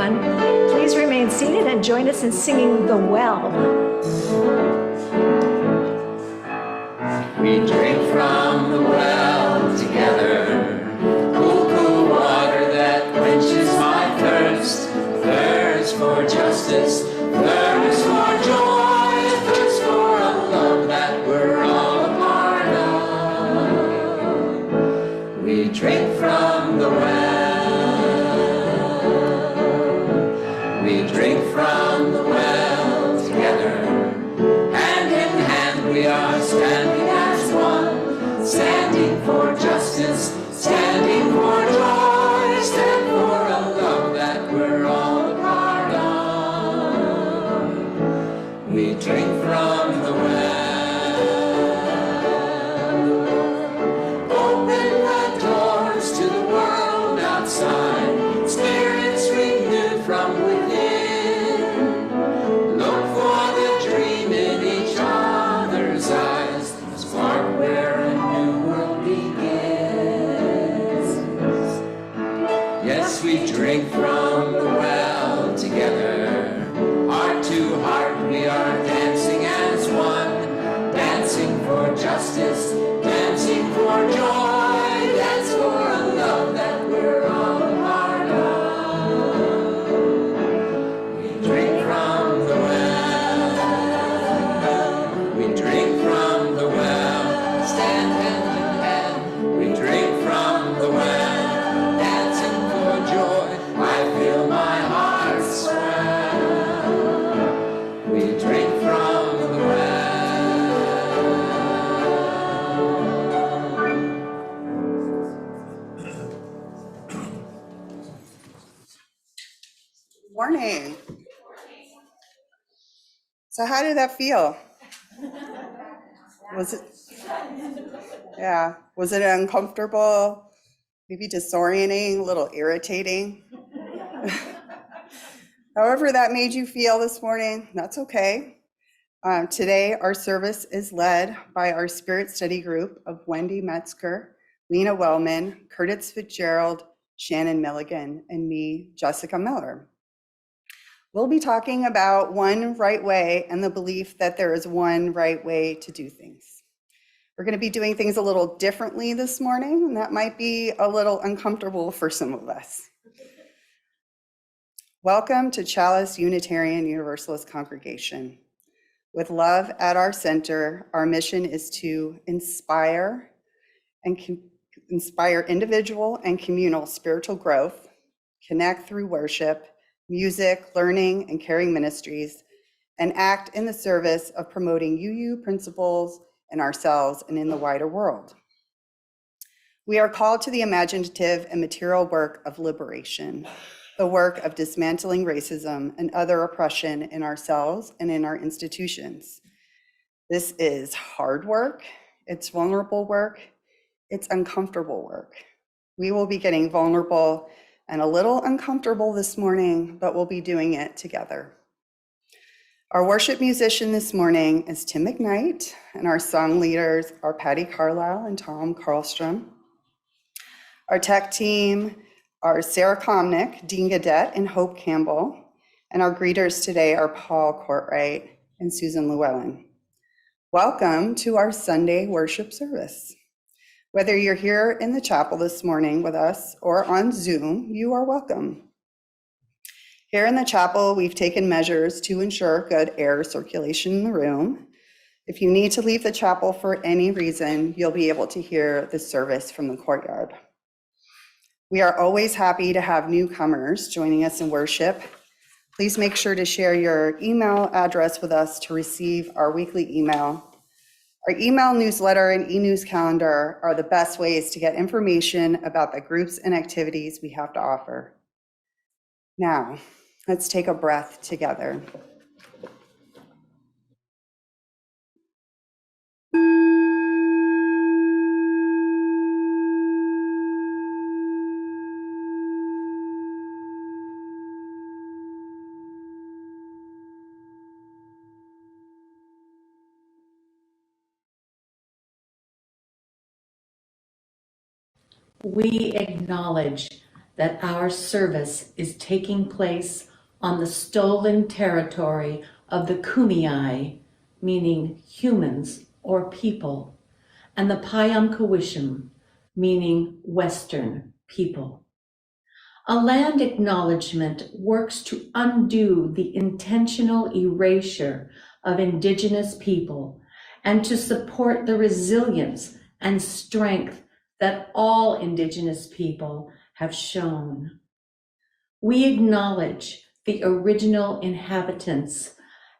everyone. Please remain seated and join us in singing The Well. We drink from the well together, cool, cool water that quenches my thirst. Thirst for justice, thirst for joy, thirst for a love that we're all a part of. We drink from the well. We drink from the well together. Hand in hand we are standing as one, standing for justice, standing for joy, stand for a love that we're all a part of. We drink from the well. Open the doors to the world outside, spirits renewed from within. Look for the dream in each other's eyes, spark where a new world begins. Yes, we drink from the well together. Heart to heart we are dancing as one, dancing for justice, dancing for joy, dance for a love that we're all a part of. We drink from the well. We drink from the well. Stand hand in hand. We drink from the well. Dancing for joy. I feel my heart swell. We drink from the well. Morning. So how did that feel? Was it, was it uncomfortable, maybe disorienting, a little irritating? However that made you feel this morning, that's okay. Today, our service is led by our Spirit Study group of Wendy Metzger, Lena Wellman, Curtis Fitzgerald, Shannon Milligan, and me, Jessica Miller. We'll be talking about one right way and the belief that there is one right way to do things. We're going to be doing things a little differently this morning, and that might be a little uncomfortable for some of us. Welcome to Chalice Unitarian Universalist Congregation. With love at our center, our mission is to inspire individual and communal spiritual growth, connect through worship, music, learning, and caring ministries, and act in the service of promoting UU principles in ourselves and in the wider world. We are called to the imaginative and material work of liberation, the work of dismantling racism and other oppression in ourselves and in our institutions. This is hard work, it's vulnerable work, it's uncomfortable work. We will be getting vulnerable and a little uncomfortable this morning, but we'll be doing it together. Our worship musician this morning is Tim McKnight, and our song leaders are Patty Carlisle and Tom Karlstrom. Our tech team are Sarah Komnick, Dean Gadet, and Hope Campbell, and our greeters today are Paul Courtwright and Susan Llewellyn. Welcome to our Sunday worship service. Whether you're here in the chapel this morning with us or on Zoom, you are welcome. Here in the chapel, we've taken measures to ensure good air circulation in the room. If you need to leave the chapel for any reason, you'll be able to hear the service from the courtyard. We are always happy to have newcomers joining us in worship. Please make sure to share your email address with us to receive our weekly email. Our email newsletter and e-news calendar are the best ways to get information about the groups and activities we have to offer. Now, let's take a breath together. We acknowledge that our service is taking place on the stolen territory of the Kumeyaay, meaning humans or people, and the Payamkawishim, meaning Western people. A land acknowledgement works to undo the intentional erasure of Indigenous people and to support the resilience and strength that all Indigenous people have shown. We acknowledge the original inhabitants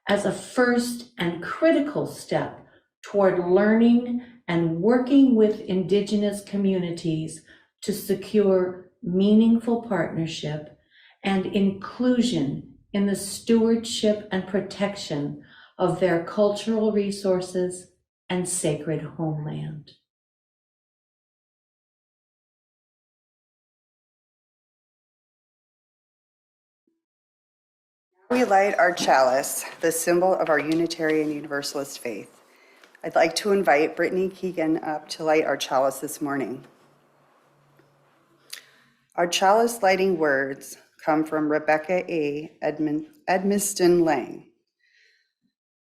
as a first and critical step toward learning and working with Indigenous communities to secure meaningful partnership and inclusion in the stewardship and protection of their cultural resources and sacred homeland. We light our chalice, the symbol of our Unitarian Universalist faith. I'd like to invite Brittany Keegan up to light our chalice this morning. Our chalice lighting words come from Rebecca A. Edmiston Lang.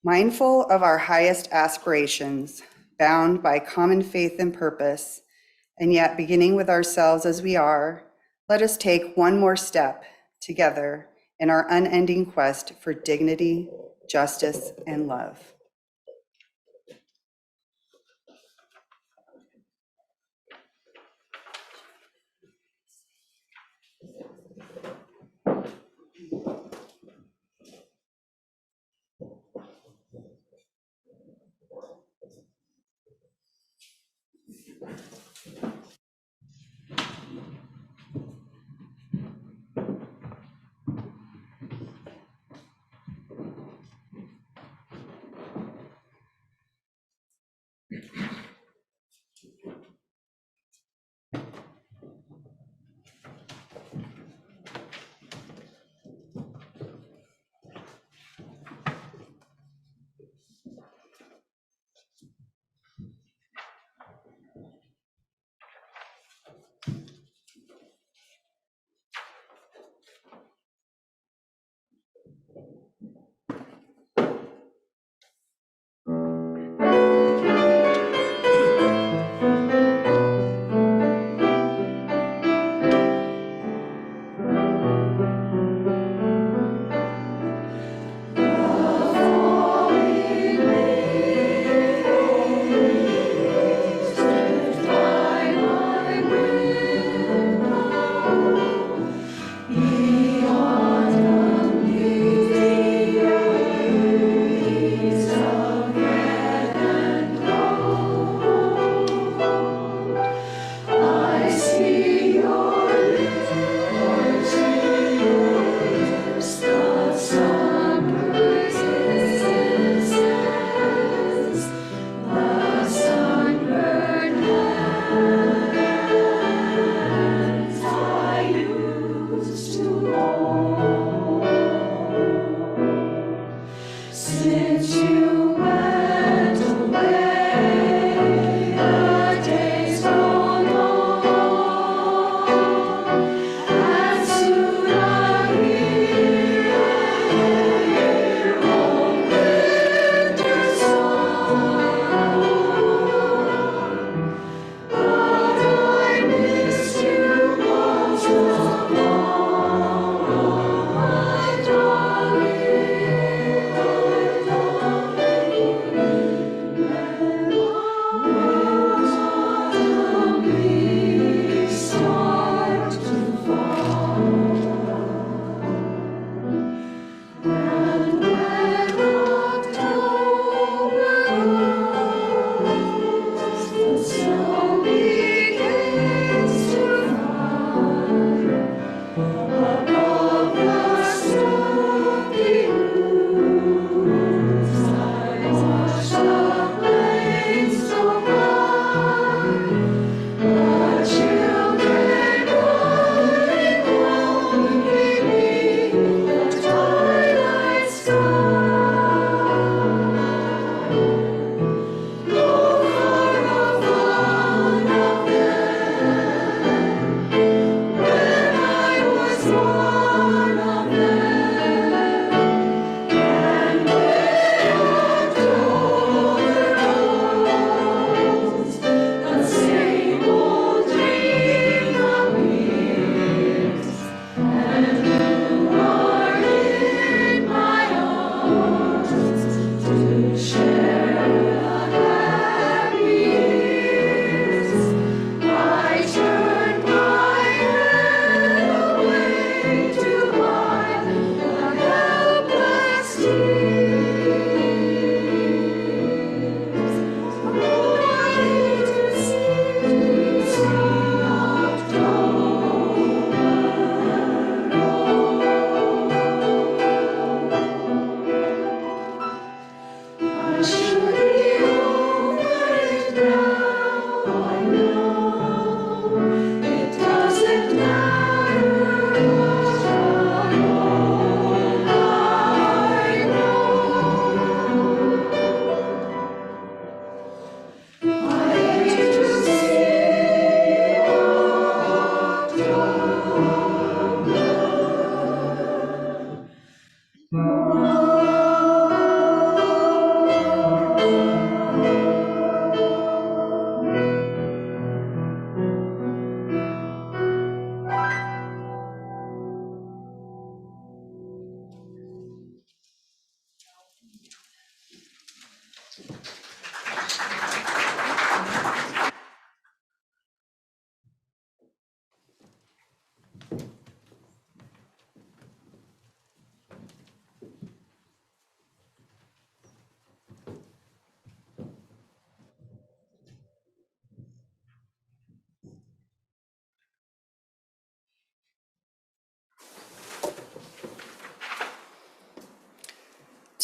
Mindful of our highest aspirations, bound by common faith and purpose, and yet beginning with ourselves as we are, let us take one more step together in our unending quest for dignity, justice, and love.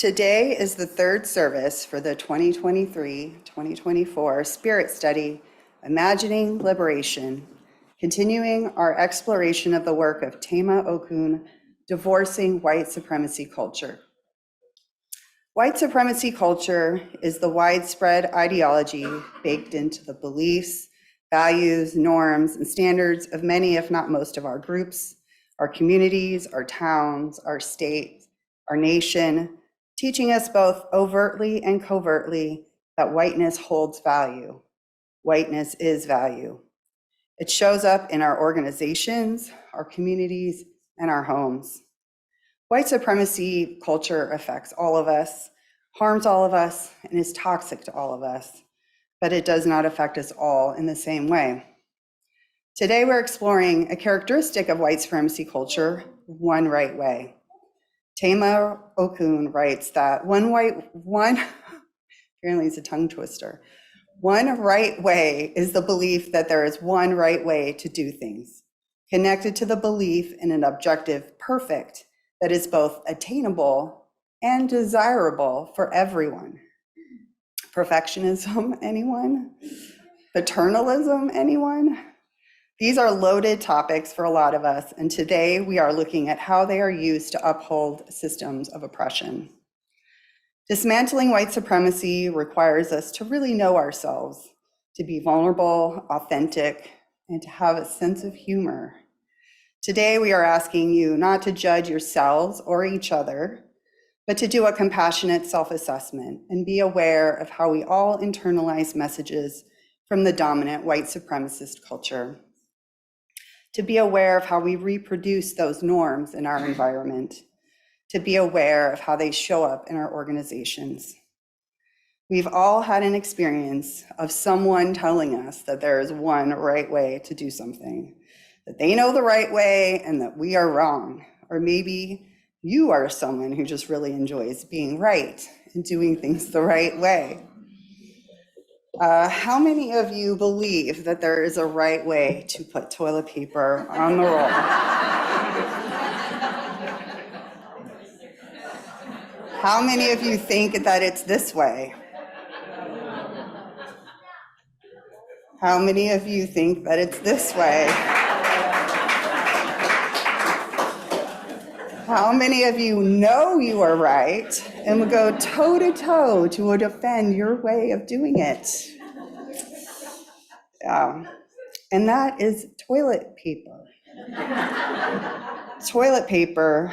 Today is the third service for the 2023-2024 Spirit Study, Imagining Liberation, continuing our exploration of the work of Tema Okun, Divorcing White Supremacy Culture. White supremacy culture is the widespread ideology baked into the beliefs, values, norms, and standards of many, if not most, of our groups, our communities, our towns, our state, our nation, teaching us both overtly and covertly that whiteness holds value. Whiteness is value. It shows up in our organizations, our communities, and our homes. White supremacy culture affects all of us, harms all of us, and is toxic to all of us, but it does not affect us all in the same way. Today, we're exploring a characteristic of white supremacy culture, one right way. Tema Okun writes that apparently it's a tongue twister. One right way is the belief that there is one right way to do things, connected to the belief in an objective perfect that is both attainable and desirable for everyone. Perfectionism, anyone? Paternalism, anyone? These are loaded topics for a lot of us, and today we are looking at how they are used to uphold systems of oppression. Dismantling white supremacy requires us to really know ourselves, to be vulnerable, authentic, and to have a sense of humor. Today we are asking you not to judge yourselves or each other, but to do a compassionate self-assessment and be aware of how we all internalize messages from the dominant white supremacist culture. To be aware of how we reproduce those norms in our environment, to be aware of how they show up in our organizations. We've all had an experience of someone telling us that there is one right way to do something, that they know the right way and that we are wrong. Or maybe you are someone who just really enjoys being right and doing things the right way. How many of you believe that there is a right way to put toilet paper on the roll? How many of you think that it's this way? How many of you think that it's this way? How many of you know you are right and would go toe to toe to defend your way of doing it? And that is toilet paper. Toilet paper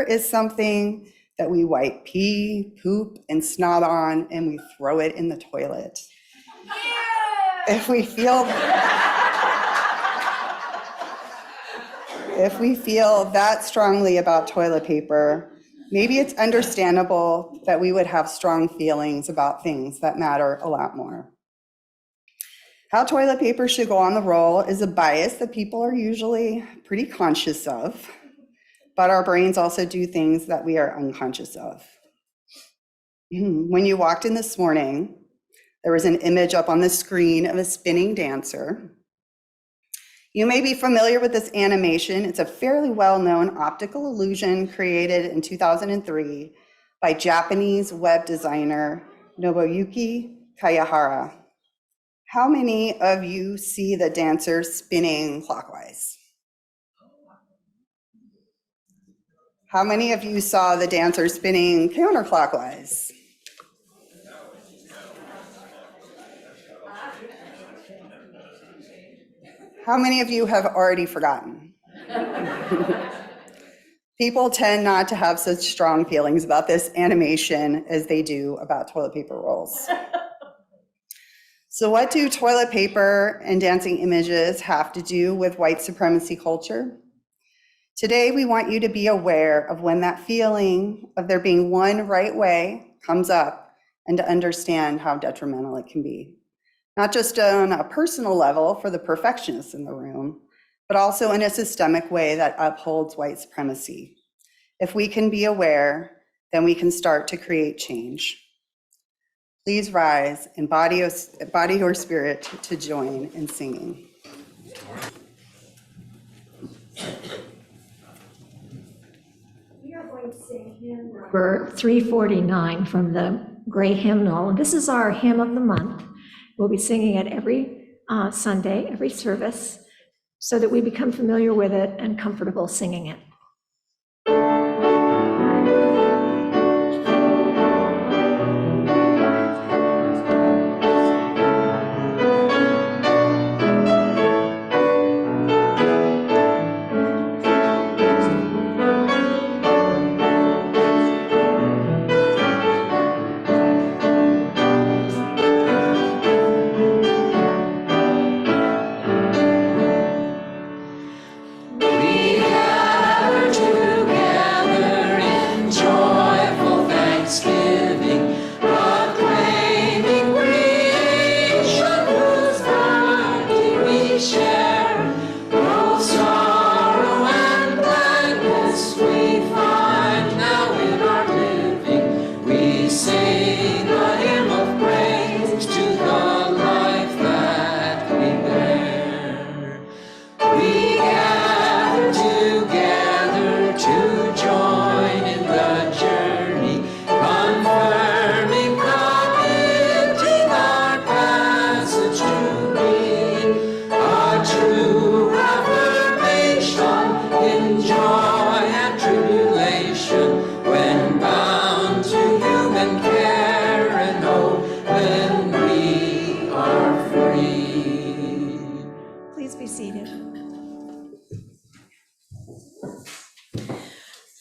is something that we wipe pee, poop, and snot on, and we throw it in the toilet. If we feel that strongly about toilet paper, maybe it's understandable that we would have strong feelings about things that matter a lot more. How toilet paper should go on the roll is a bias that people are usually pretty conscious of, but our brains also do things that we are unconscious of. When you walked in this morning, there was an image up on the screen of a spinning dancer. You may be familiar with this animation. It's a fairly well-known optical illusion created in 2003 by Japanese web designer Nobuyuki Kayahara. How many of you see the dancer spinning clockwise? How many of you saw the dancer spinning counterclockwise? How many of you have already forgotten? People tend not to have such strong feelings about this animation as they do about toilet paper rolls. So what do toilet paper and dancing images have to do with white supremacy culture? Today, we want you to be aware of when that feeling of there being one right way comes up and to understand how detrimental it can be. Not just on a personal level for the perfectionists in the room, but also in a systemic way that upholds white supremacy. If we can be aware, then we can start to create change. Please rise and body your spirit to join in singing. We are going to sing Number 349 from the Gray Hymnal. And this is our hymn of the month. We'll be singing it every Sunday, every service, so that we become familiar with it and comfortable singing it.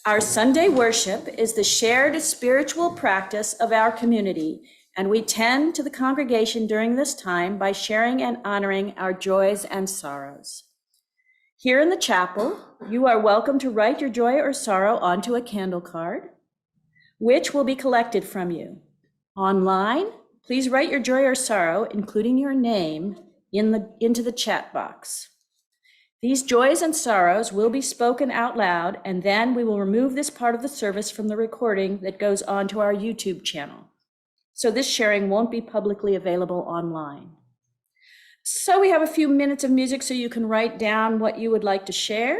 Our Sunday worship is the shared spiritual practice of our community, and we tend to the congregation during this time by sharing and honoring our joys and sorrows. Here in the chapel, you are welcome to write your joy or sorrow onto a candle card, which will be collected from you. Online, please write your joy or sorrow, including your name, into the chat box. These joys and sorrows will be spoken out loud, and then we will remove this part of the service from the recording that goes onto our YouTube channel. So this sharing won't be publicly available online. So we have a few minutes of music so you can write down what you would like to share.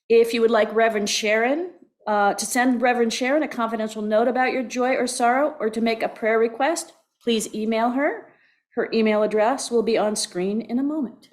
If you would like Reverend Sharon, to send Reverend Sharon a confidential note about your joy or sorrow, or to make a prayer request, please email her. Her email address will be on screen in a moment.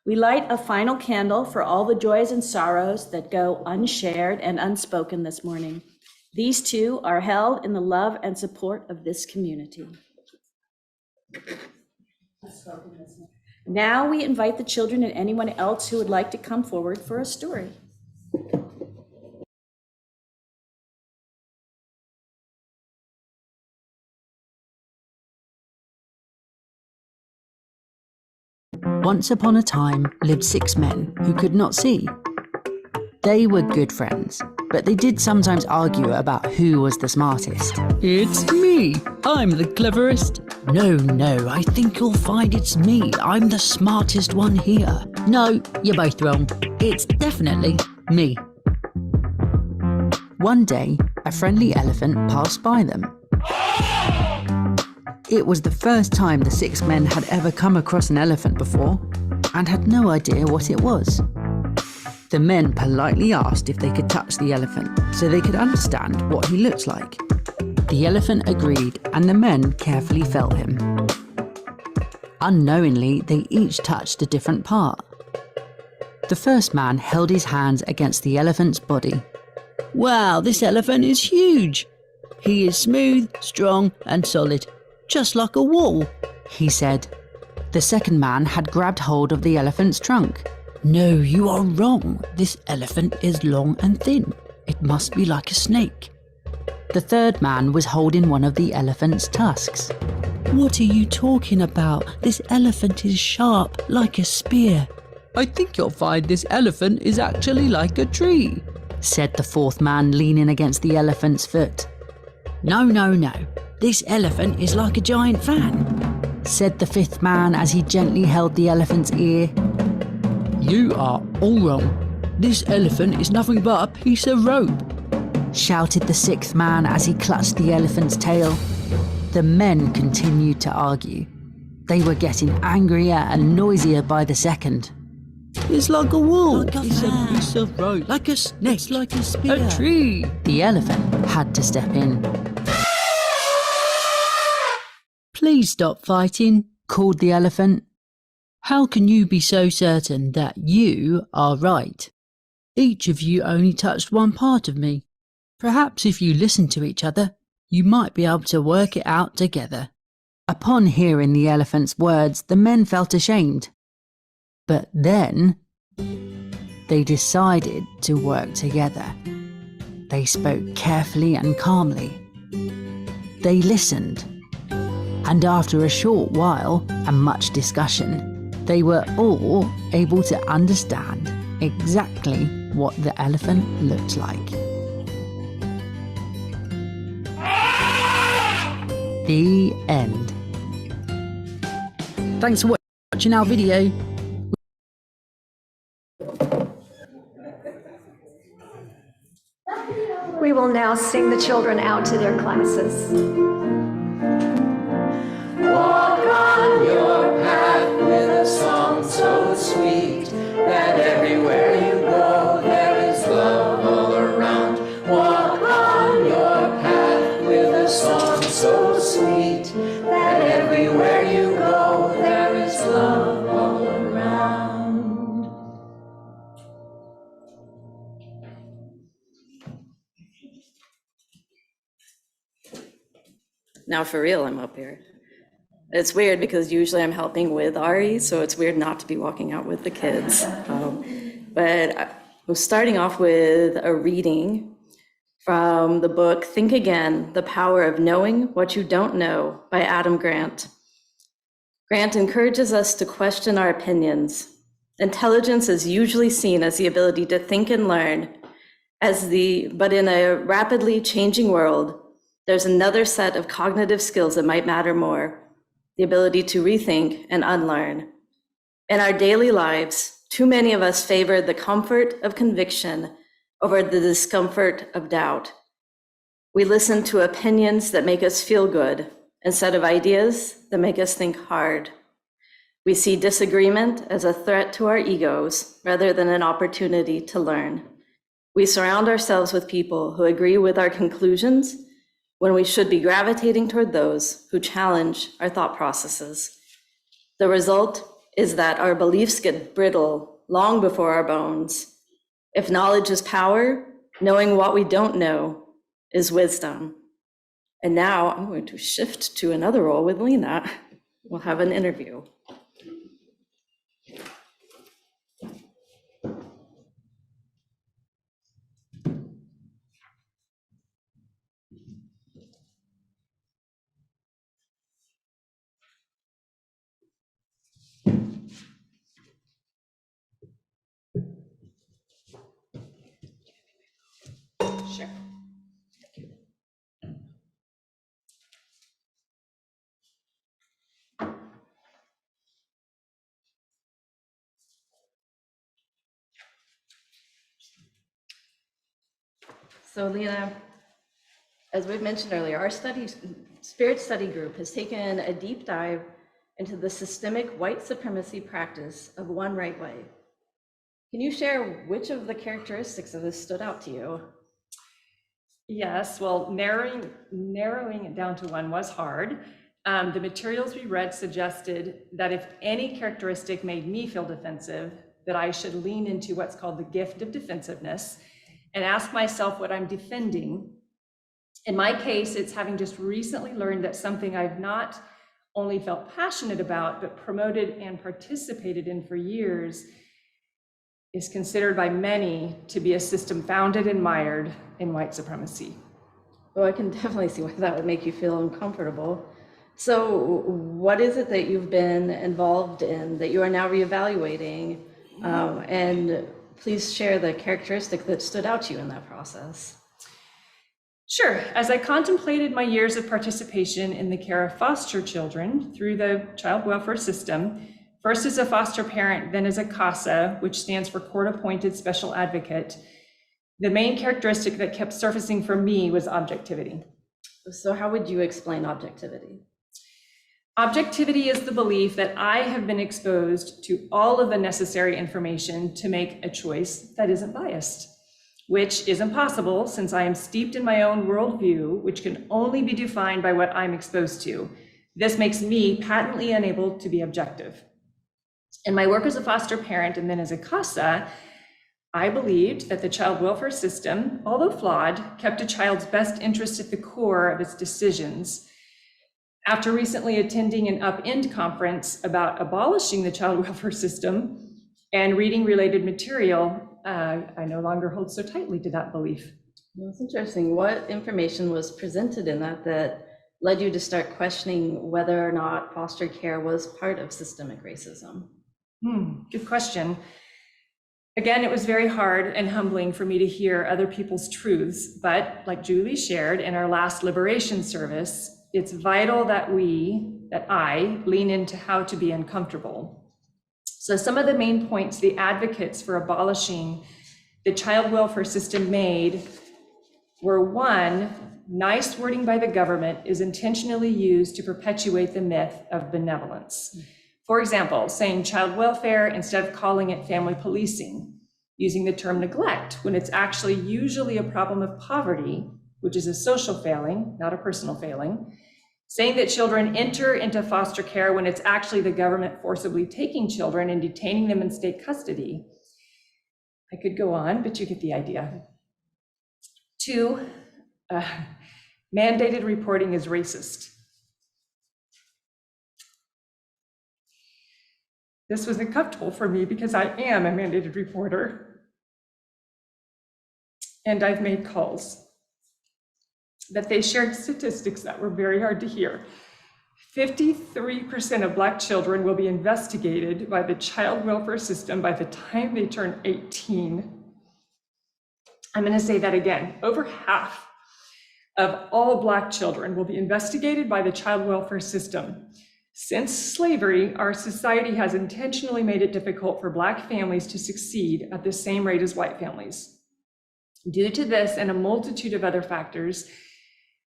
We light a final candle for all the joys and sorrows that go unshared and unspoken this morning. These two are held in the love and support of this community. Now we invite the children and anyone else who would like to come forward for a story. Once upon a time lived 6 men who could not see. They were good friends, but they did sometimes argue about who was the smartest. It's me! I'm the cleverest! No, I think you'll find it's me. I'm the smartest one here. No, you're both wrong. It's definitely me. One day, a friendly elephant passed by them. It was the first time the 6 men had ever come across an elephant before, and had no idea what it was. The men politely asked if they could touch the elephant so they could understand what he looked like. The elephant agreed, and the men carefully felt him. Unknowingly, they each touched a different part. The first man held his hands against the elephant's body. Wow, this elephant is huge! He is smooth, strong, and solid, just like a wall, he said. The second man had grabbed hold of the elephant's trunk. No, you are wrong. This elephant is long and thin. It must be like a snake. The third man was holding one of the elephant's tusks. What are you talking about? This elephant is sharp, like a spear. I think you'll find this elephant is actually like a tree, said the fourth man, leaning against the elephant's foot. No. This elephant is like a giant fan, said the fifth man as he gently held the elephant's ear. You are all wrong. This elephant is nothing but a piece of rope, shouted the sixth man as he clutched the elephant's tail. The men continued to argue. They were getting angrier and noisier by the second. It's like a wall. It's a piece of rope. Like a snake. It's like a spear. A tree. The elephant had to step in. Please stop fighting, called the elephant. How can you be so certain that you are right? Each of you only touched one part of me. Perhaps if you listen to each other, you might be able to work it out together. Upon hearing the elephant's words, the men felt ashamed. But then, they decided to work together. They spoke carefully and calmly. They listened. And after a short while and much discussion, they were all able to understand exactly what the elephant looked like. The end. Thanks for watching our video. We will now sing the children out to their classes. Walk on your path with a song so sweet that everywhere you go there is love all around. Walk on your path with a song so sweet that everywhere you go there is love all around. Now for real, I'm up here. It's weird because usually I'm helping with Ari, so it's weird not to be walking out with the kids. But I'm starting off with a reading from the book Think Again, The Power of Knowing What You Don't Know by Adam Grant. Grant encourages us to question our opinions. Intelligence is usually seen as the ability to think and learn, but in a rapidly changing world, there's another set of cognitive skills that might matter more. The ability to rethink and unlearn. In our daily lives, too many of us favor the comfort of conviction over the discomfort of doubt. We listen to opinions that make us feel good instead of ideas that make us think hard. We see disagreement as a threat to our egos rather than an opportunity to learn. We surround ourselves with people who agree with our conclusions when we should be gravitating toward those who challenge our thought processes. The result is that our beliefs get brittle long before our bones. If knowledge is power, knowing what we don't know is wisdom. And now I'm going to shift to another role with Lena. We'll have an interview. Sure. So Lena, as we've mentioned earlier, our Spirit Study Group has taken a deep dive into the systemic white supremacy practice of one right way. Can you share which of the characteristics of this stood out to you? Yes, well, narrowing it down to one was hard. The materials we read suggested that if any characteristic made me feel defensive, that I should lean into what's called the gift of defensiveness and ask myself what I'm defending. In my case, it's having just recently learned that something I've not only felt passionate about, but promoted and participated in for years is considered by many to be a system founded and mired in white supremacy. Well, I can definitely see why that would make you feel uncomfortable. So what is it that you've been involved in that you are now reevaluating? And please share the characteristic that stood out to you in that process. Sure. As I contemplated my years of participation in the care of foster children through the child welfare system, first as a foster parent, then as a CASA, which stands for Court Appointed Special Advocate, the main characteristic that kept surfacing for me was objectivity. So how would you explain objectivity? Objectivity is the belief that I have been exposed to all of the necessary information to make a choice that isn't biased, which is impossible since I am steeped in my own worldview, which can only be defined by what I'm exposed to. This makes me patently unable to be objective. In my work as a foster parent and then as a CASA, I believed that the child welfare system, although flawed, kept a child's best interest at the core of its decisions. After recently attending an Upend conference about abolishing the child welfare system and reading related material, I no longer hold so tightly to that belief. Well, that's interesting. What information was presented in that led you to start questioning whether or not foster care was part of systemic racism? Good question. Again, it was very hard and humbling for me to hear other people's truths, but like Julie shared in our last liberation service, it's vital that I lean into how to be uncomfortable. So some of the main points the advocates for abolishing the child welfare system made were: one, nice wording by the government is intentionally used to perpetuate the myth of benevolence. For example, saying child welfare instead of calling it family policing, using the term neglect when it's actually usually a problem of poverty, which is a social failing, not a personal failing, saying that children enter into foster care when it's actually the government forcibly taking children and detaining them in state custody. I could go on, but you get the idea. Two, mandated reporting is racist. This was uncomfortable for me because I am a mandated reporter. And I've made calls that they shared statistics that were very hard to hear. 53% of Black children will be investigated by the child welfare system by the time they turn 18. I'm going to say that again. Over half of all Black children will be investigated by the child welfare system. Since slavery, our society has intentionally made it difficult for Black families to succeed at the same rate as white families. Due to this and a multitude of other factors,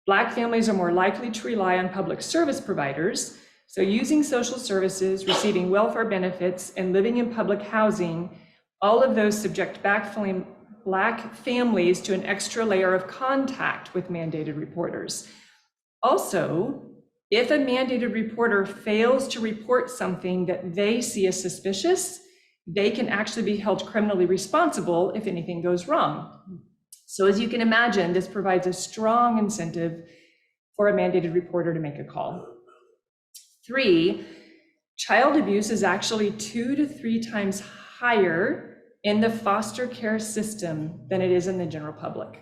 Black families are more likely to rely on public service providers, so using social services, receiving welfare benefits, and living in public housing, all of those subject Black families to an extra layer of contact with mandated reporters. Also, If a mandated reporter fails to report something that they see as suspicious, they can actually be held criminally responsible if anything goes wrong. So as you can imagine, this provides a strong incentive for a mandated reporter to make a call. 3, child abuse is actually 2 to 3 times higher in the foster care system than it is in the general public.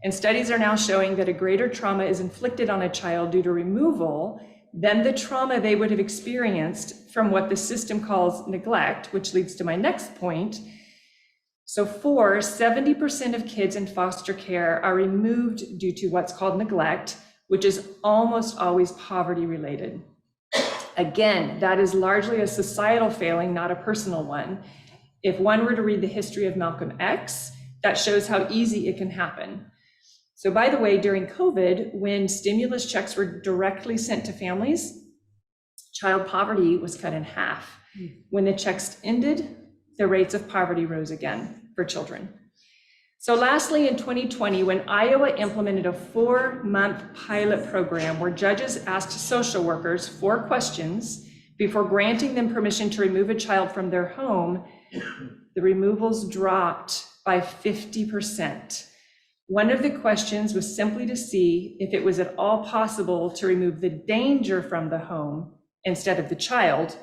And studies are now showing that a greater trauma is inflicted on a child due to removal than the trauma they would have experienced from what the system calls neglect, which leads to my next point. So 70% of kids in foster care are removed due to what's called neglect, which is almost always poverty related. Again, that is largely a societal failing, not a personal one. If one were to read the history of Malcolm X, that shows how easy it can happen. So by the way, during COVID, when stimulus checks were directly sent to families, child poverty was cut in half. When the checks ended, the rates of poverty rose again for children. So lastly, in 2020, when Iowa implemented a 4-month pilot program where judges asked social workers 4 questions before granting them permission to remove a child from their home, the removals dropped by 50%. One of the questions was simply to see if it was at all possible to remove the danger from the home instead of the child.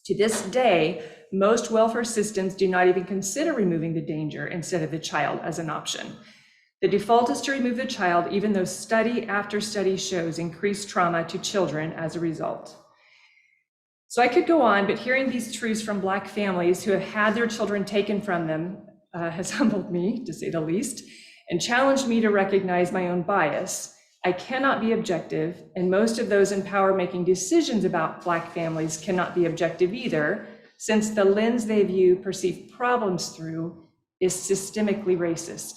To this day, most welfare systems do not even consider removing the danger instead of the child as an option. The default is to remove the child, even though study after study shows increased trauma to children as a result. So I could go on, but hearing these truths from Black families who have had their children taken from them has humbled me, to say the least, and challenged me to recognize my own bias. I cannot be objective, and most of those in power making decisions about Black families cannot be objective either, since the lens they view perceived problems through is systemically racist.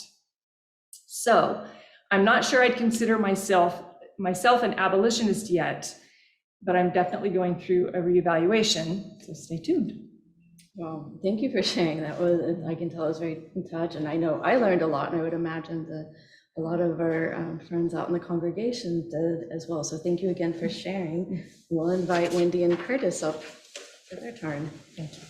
So I'm not sure I'd consider myself an abolitionist yet, but I'm definitely going through a reevaluation, so stay tuned. Well, thank you for sharing that. I can tell I was very in touch, and I know I learned a lot, and I would imagine that a lot of our friends out in the congregation did as well. So thank you again for sharing. We'll invite Wendy and Curtis up for their turn. Thank you.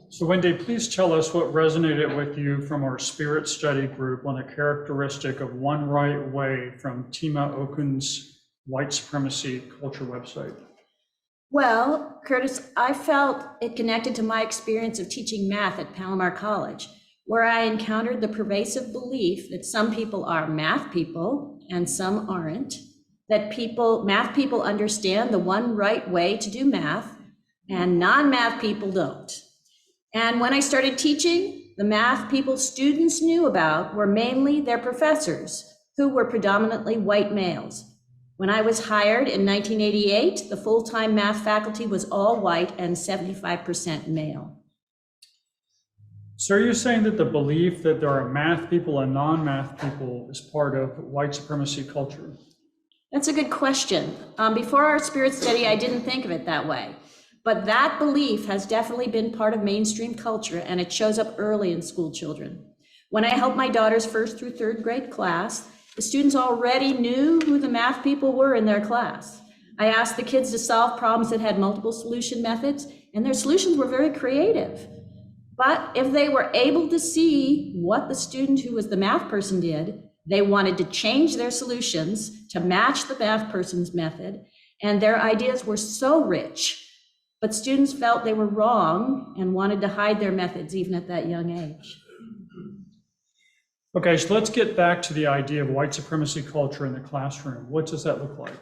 So Wendy, please tell us what resonated with you from our spirit study group on the characteristic of one right way from Tima Okun's White Supremacy Culture website. Well, Curtis, I felt it connected to my experience of teaching math at Palomar College, where I encountered the pervasive belief that some people are math people and some aren't, that math people understand the one right way to do math and non-math people don't. And when I started teaching, the math people students knew about were mainly their professors, who were predominantly white males. When I was hired in 1988, the full-time math faculty was all white and 75% male. So are you saying that the belief that there are math people and non-math people is part of white supremacy culture? That's a good question. Before our spirit study, I didn't think of it that way. But that belief has definitely been part of mainstream culture, and it shows up early in school children. When I helped my daughter's 1st through 3rd grade class, the students already knew who the math people were in their class. I asked the kids to solve problems that had multiple solution methods, and their solutions were very creative. But if they were able to see what the student who was the math person did, they wanted to change their solutions to match the math person's method, and their ideas were so rich. But students felt they were wrong and wanted to hide their methods even at that young age. Okay, so let's get back to the idea of white supremacy culture in the classroom. What does that look like?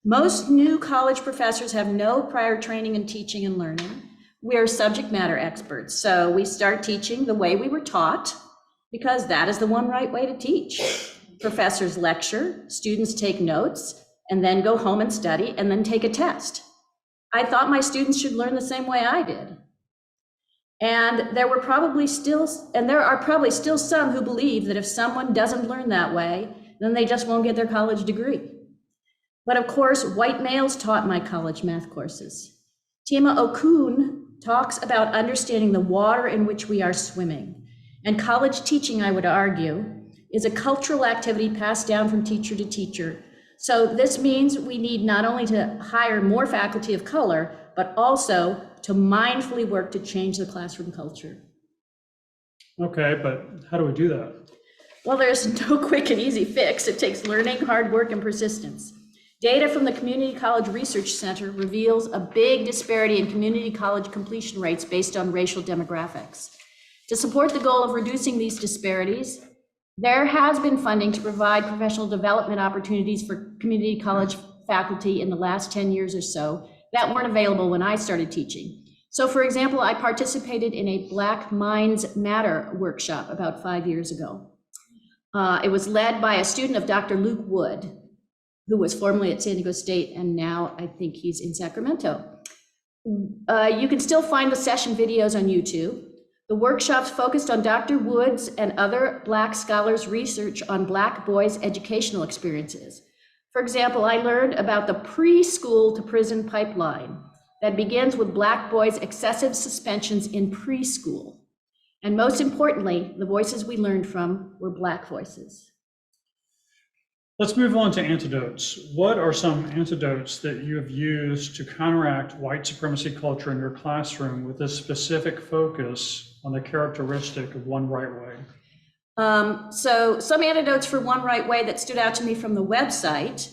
Most new college professors have no prior training in teaching and learning. We're subject matter experts, so we start teaching the way we were taught because that is the one right way to teach. Professors lecture, students take notes, and then go home and study, and then take a test. I thought my students should learn the same way I did. And there are probably still some who believe that if someone doesn't learn that way, then they just won't get their college degree. But of course, white males taught my college math courses. Tima Okun talks about understanding the water in which we are swimming. And college teaching, I would argue, is a cultural activity passed down from teacher to teacher. So this means we need not only to hire more faculty of color, but also to mindfully work to change the classroom culture. Okay, but how do we do that? Well, there's no quick and easy fix. It takes learning, hard work, and persistence. Data from the Community College Research Center reveals a big disparity in community college completion rates based on racial demographics. To support the goal of reducing these disparities, there has been funding to provide professional development opportunities for community college faculty in the last 10 years or so that weren't available when I started teaching. So for example, I participated in a Black Minds Matter workshop about 5 years ago. It was led by a student of Dr. Luke Wood, who was formerly at San Diego State, and now I think he's in Sacramento. You can still find the session videos on YouTube. The workshops focused on Dr. Wood's and other Black scholars' research on Black boys' educational experiences. For example, I learned about the preschool to prison pipeline that begins with Black boys' excessive suspensions in preschool. And most importantly, the voices we learned from were Black voices. Let's move on to antidotes. What are some antidotes that you have used to counteract white supremacy culture in your classroom with a specific focus on the characteristic of one right way? So some antidotes for one right way that stood out to me from the website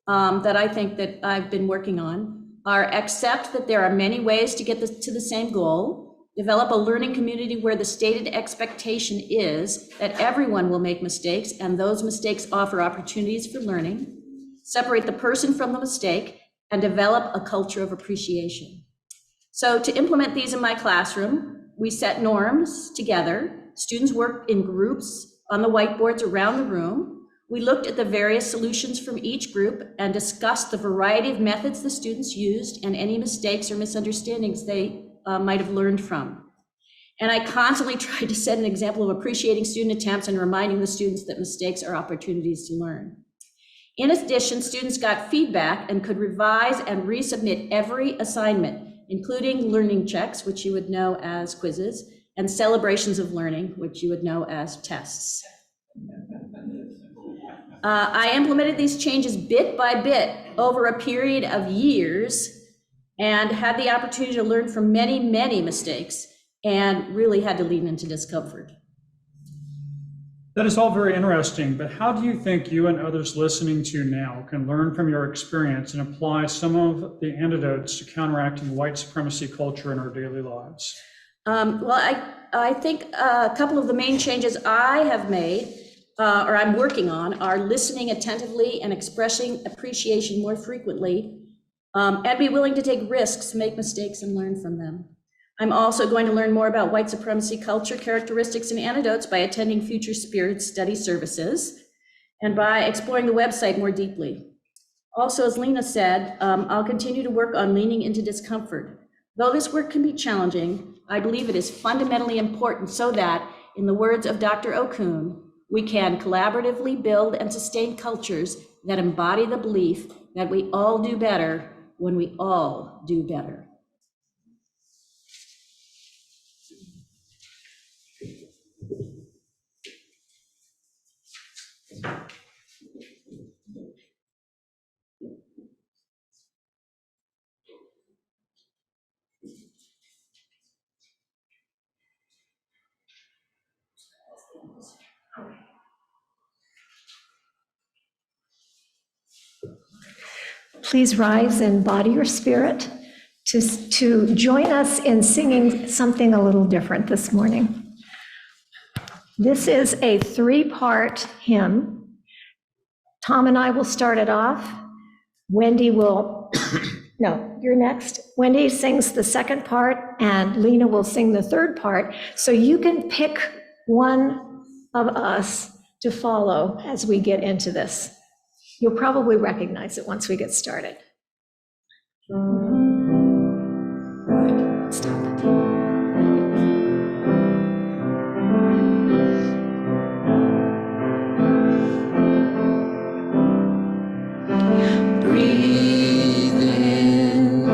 that I think that I've been working on are: accept that there are many ways to get to the same goal. Develop a learning community where the stated expectation is that everyone will make mistakes and those mistakes offer opportunities for learning. Separate the person from the mistake and develop a culture of appreciation. So to implement these in my classroom, we set norms together. Students worked in groups on the whiteboards around the room. We looked at the various solutions from each group and discussed the variety of methods the students used and any mistakes or misunderstandings they might have learned from. And I constantly tried to set an example of appreciating student attempts and reminding the students that mistakes are opportunities to learn. In addition, students got feedback and could revise and resubmit every assignment, including learning checks, which you would know as quizzes, and celebrations of learning, which you would know as tests. I implemented these changes bit by bit over a period of years and had the opportunity to learn from many, many mistakes and really had to lean into discomfort. That is all very interesting, but how do you think you and others listening to you now can learn from your experience and apply some of the antidotes to counteracting white supremacy culture in our daily lives? Well, I think a couple of the main changes I have made or I'm working on are listening attentively and expressing appreciation more frequently, and be willing to take risks, make mistakes, and learn from them. I'm also going to learn more about white supremacy culture, characteristics, and antidotes by attending future Spirit Study services and by exploring the website more deeply. Also, as Lena said, I'll continue to work on leaning into discomfort. Though this work can be challenging, I believe it is fundamentally important so that, in the words of Dr. Okun, we can collaboratively build and sustain cultures that embody the belief that we all do better when we all do better. Please rise and body your spirit to join us in singing something a little different this morning. This is a 3-part hymn. Tom and I will start it off. Wendy will, no, you're next. Wendy sings the second part and Lena will sing the third part. So you can pick one of us to follow as we get into this. You'll probably recognize it once we get started. Stop. Breathe in,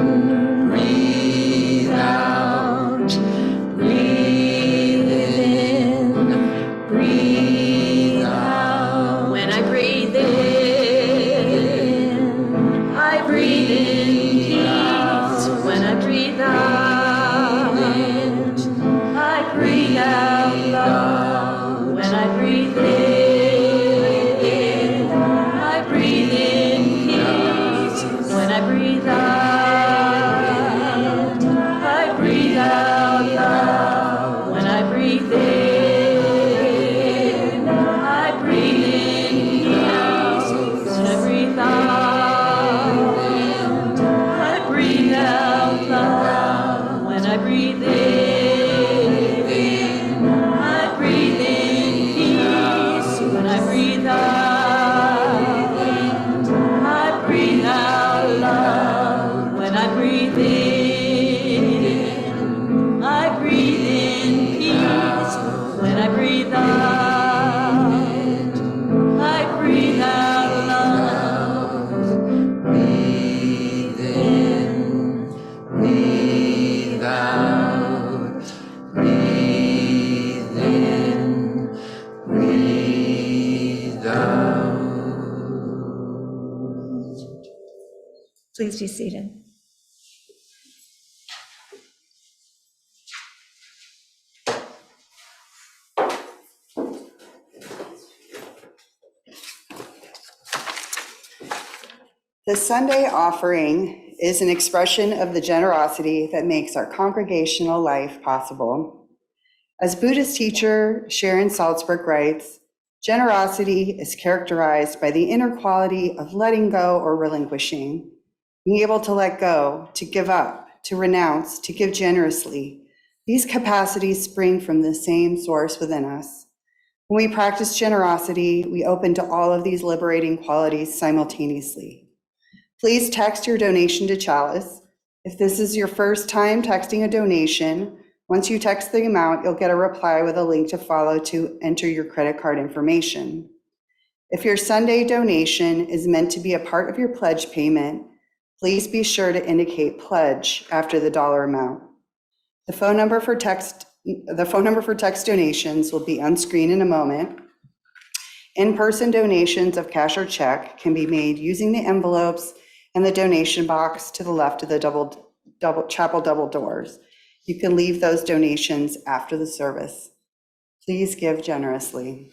breathe out loud. When I breathe in, I breathe in peace. When I breathe out, I breathe out loud. When I breathe in, I breathe in peace. When I breathe out, I breathe out loud. When I breathe in, I breathe in peace. When I breathe out, I breathe out loud. When I breathe in, I breathe in peace. When I breathe out, I breathe out loud. Breathe in, breathe out. Breathe in, breathe out. Please be seated. The Sunday offering is an expression of the generosity that makes our congregational life possible. As Buddhist teacher Sharon Salzberg writes, generosity is characterized by the inner quality of letting go or relinquishing, being able to let go, to give up, to renounce, to give generously. These capacities spring from the same source within us. When we practice generosity, we open to all of these liberating qualities simultaneously. Please text your donation to Chalice. If this is your first time texting a donation, once you text the amount, you'll get a reply with a link to follow to enter your credit card information. If your Sunday donation is meant to be a part of your pledge payment, please be sure to indicate pledge after the dollar amount. The phone number for text donations will be on screen in a moment. In-person donations of cash or check can be made using the envelopes and the donation box to the left of the chapel double doors. You can leave those donations after the service. Please give generously.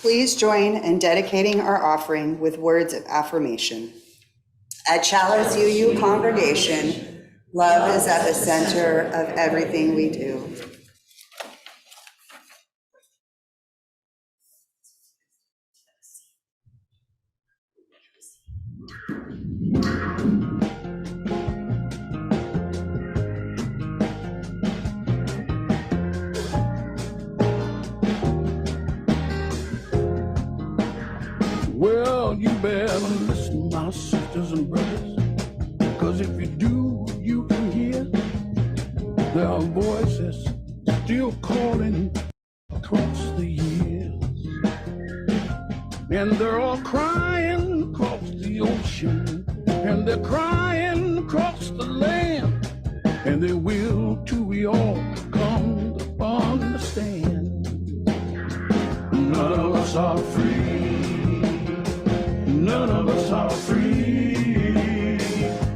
Please join in dedicating our offering with words of affirmation. At Chalice UU congregation, love is at the center of everything we do. Well, you better listen, my sisters and brothers, because if you do, you can hear their voices still calling across the years. And they're all crying across the ocean, and they're crying across the land, and they will till we all come to understand. None of us are free. None of us are free.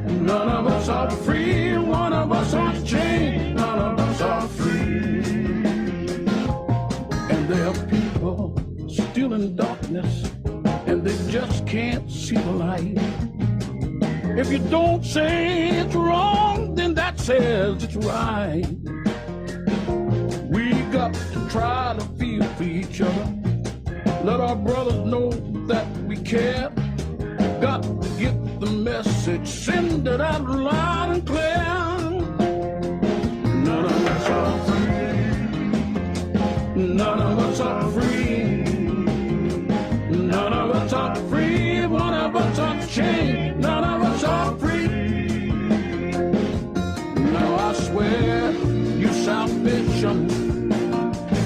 None of us are free. One of us are chained. None of us are free. there are people still in darkness and they just can't see the light. If you don't say it's wrong, then that says it's right. We got to try to feel for each other. Let our brothers know that we care. Got to get the message, send it out loud and clear. None of us are free. None of us are free. None of us are free. One of us are chained. None of us are free. Now I swear you salvation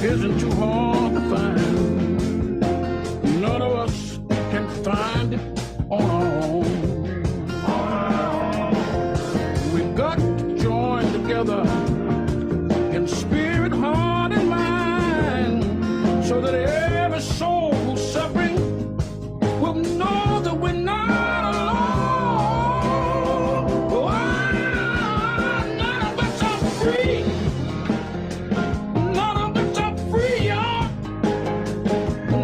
isn't too hard to find. None of us can find it on our own. We've got to join together in spirit, heart, and mind, so that every soul who's suffering will know that we're not alone. Oh, none of us are free. None of us are free, y'all.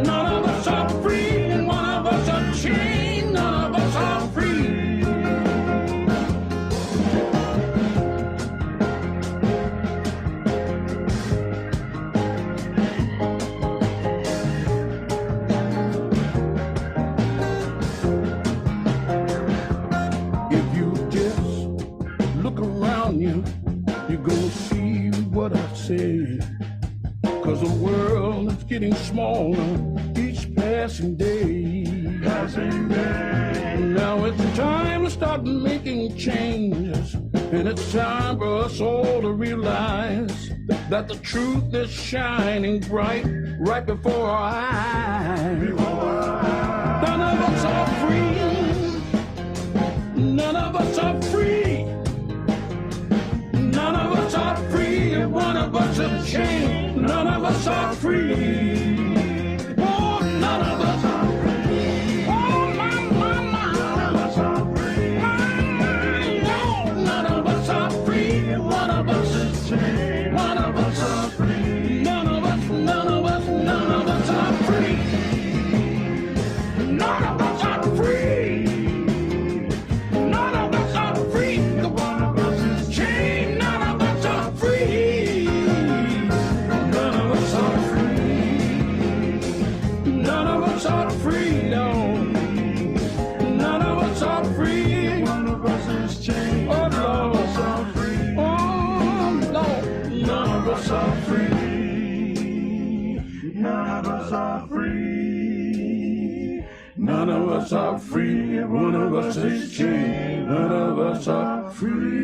None of us are free, and one of us are chained. None of us are free. If you just look around you, you're gonna see what I say. 'Cause the world is getting smaller each passing day. Now it's time to start making changes, and it's time for us all to realize that the truth is shining bright right before our eyes. None of us are free. None of us are free. None of us are free. One of us is chained. None of us are free. Oh, none of us are free. Oh, my. None of us are free. No, none of us are free. One of us is chained. One of us are free. None of us are free. None of us are free. None of us are free. The one of us is chained. None of us are free. None of us are free. None of us are free. No. None of us are free. One of us is chained. Oh, Lord. None of us are free. Oh, Lord. None of us are free. None of us are free. None of us are free. One of us is chained. None of us are free.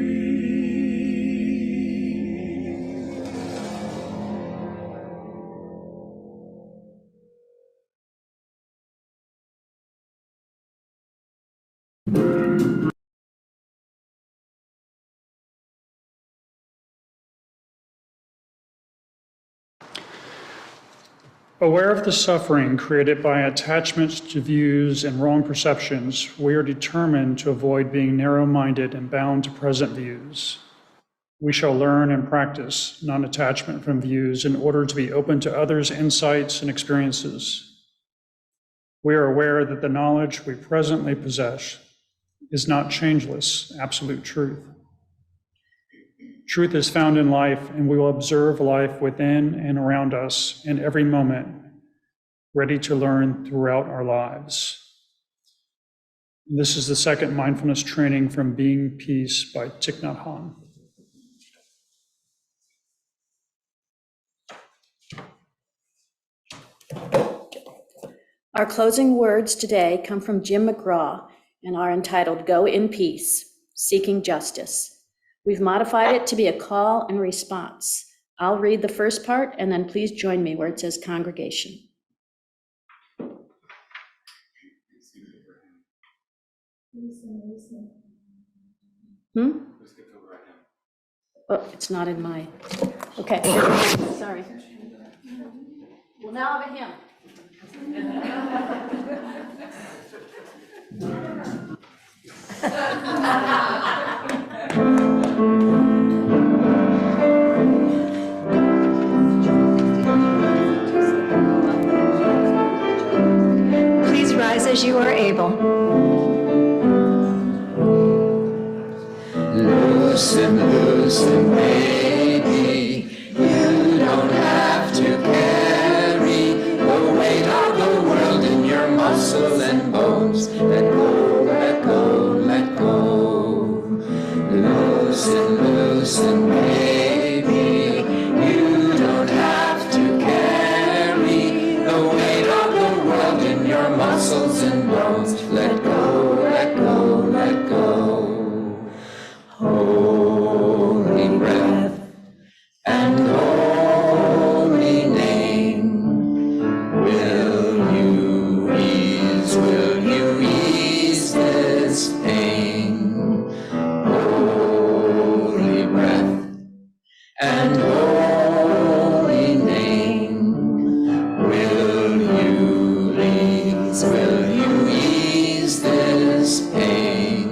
Aware of the suffering created by attachments to views and wrong perceptions, we are determined to avoid being narrow-minded and bound to present views. We shall learn and practice non-attachment from views in order to be open to others' insights and experiences. We are aware that the knowledge we presently possess is not changeless, absolute truth. Truth is found in life, and we will observe life within and around us in every moment, ready to learn throughout our lives. This is the second mindfulness training from Being Peace by Thich Nhat Hanh. Our closing words today come from Jim McGraw and are entitled Go in Peace, Seeking Justice. We've modified it to be a call and response. I'll read the first part, and then please join me where it says congregation. Oh, it's not in my, okay, sorry. Well, now I have a hymn. as you are able. Loosen, loosen, baby. You don't have to carry the weight of the world in your muscle and bones. Let go, let go, let go. Loosen, loosen, baby. You don't have to carry the weight of the world in your muscles and bones. Let go, let go, let go. Holy breath and holy name. Will you ease this pain? Holy breath and holy name. Will you ease this pain?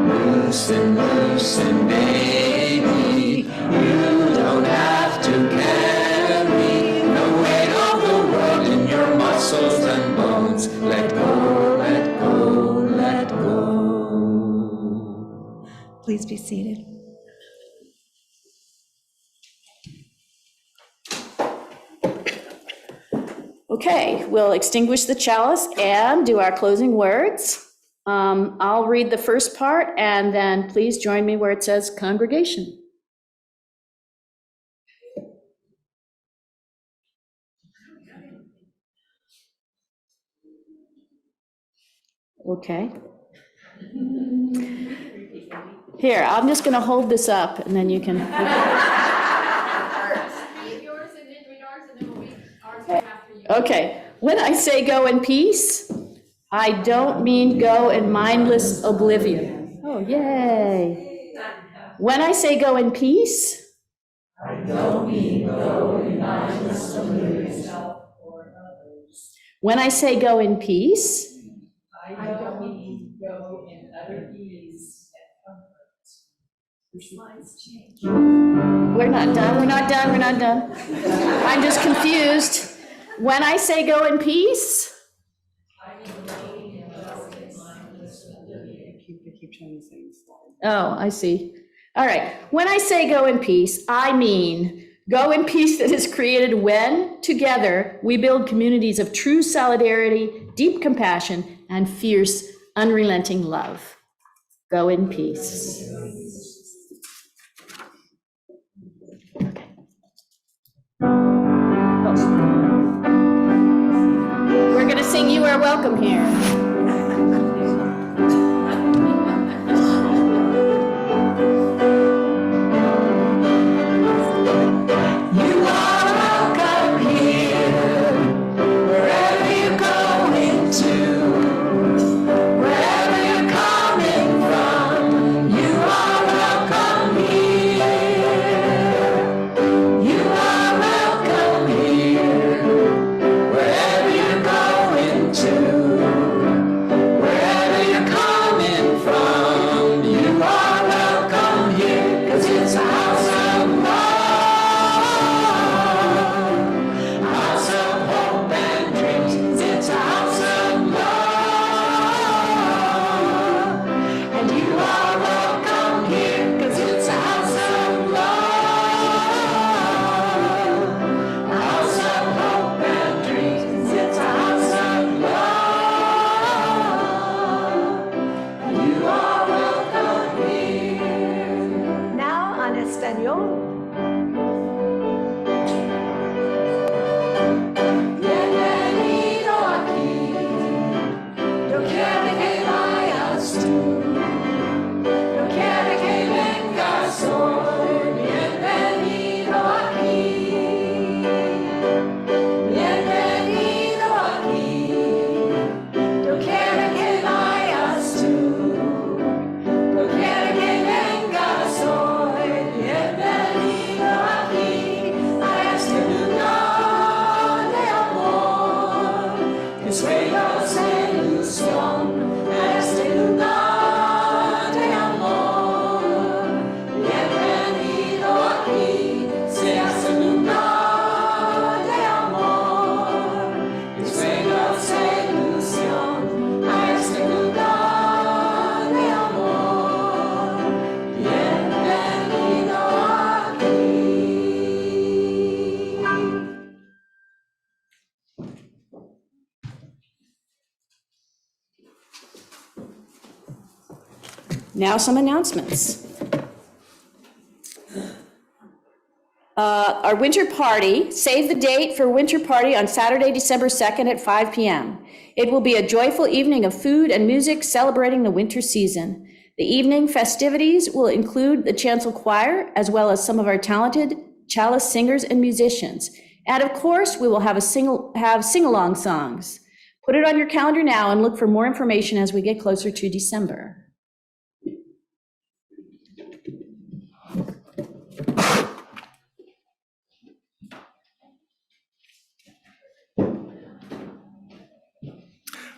Loosen, loosen, baby. You don't have to carry the weight of the world in your muscles and bones. Let go, let go, let go. Please be seated. Okay, we'll extinguish the chalice and do our closing words. I'll read the first part, and then please join me where it says congregation. Okay. Here, I'm just going to hold this up, and then you can. Okay, when I say go in peace, I don't mean go in mindless oblivion. Oh, yay. When I say go in peace, I don't mean go in mindless oblivion. When I say go in peace, I don't mean go in utter ease and comfort. The slides change. We're not done, we're not done, we're not done. I'm just confused. When I say go in peace, Keep showing the same slide. oh, I see. All right. When I say go in peace, I mean go in peace that is created when, together, we build communities of true solidarity, deep compassion, and fierce, unrelenting love. Go in peace. Okay. We're going to sing You Are Welcome Here. Wherever you're going to, Now some announcements. Our winter party, save the date for winter party on Saturday, December 2nd at 5 p.m. It will be a joyful evening of food and music celebrating the winter season. The evening festivities will include the chancel choir, as well as some of our talented chalice singers and musicians. And of course, we will have sing-along songs. Put it on your calendar now and look for more information as we get closer to December.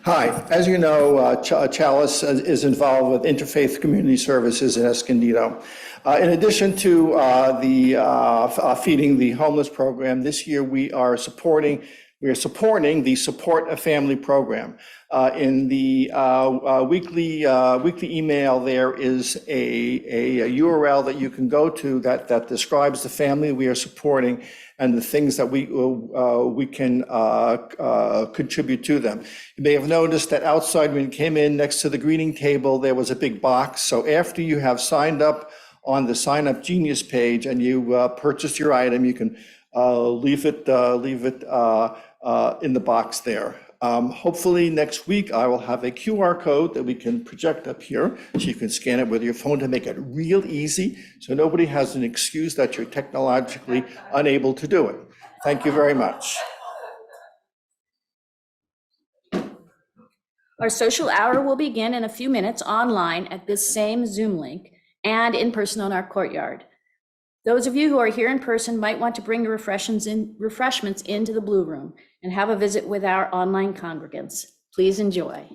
Hi, as you know, Chalice is involved with Interfaith Community Services in Escondido. In addition to the Feeding the Homeless program, this year we are supporting the Support a Family program. In the weekly email, there is a URL that you can go to that describes the family we are supporting and the things that we can contribute to them. You may have noticed that outside when you came in next to the greeting table, there was a big box. So after you have signed up on the Sign Up Genius page and you purchased your item, you can leave it in the box there. Hopefully next week I will have a QR code that we can project up here so you can scan it with your phone to make it real easy so nobody has an excuse that you're technologically unable to do it. Thank you very much. Our social hour will begin in a few minutes online at this same Zoom link and in person on our courtyard. Those of you who are here in person might want to bring your refreshments into the Blue Room and have a visit with our online congregants. Please enjoy.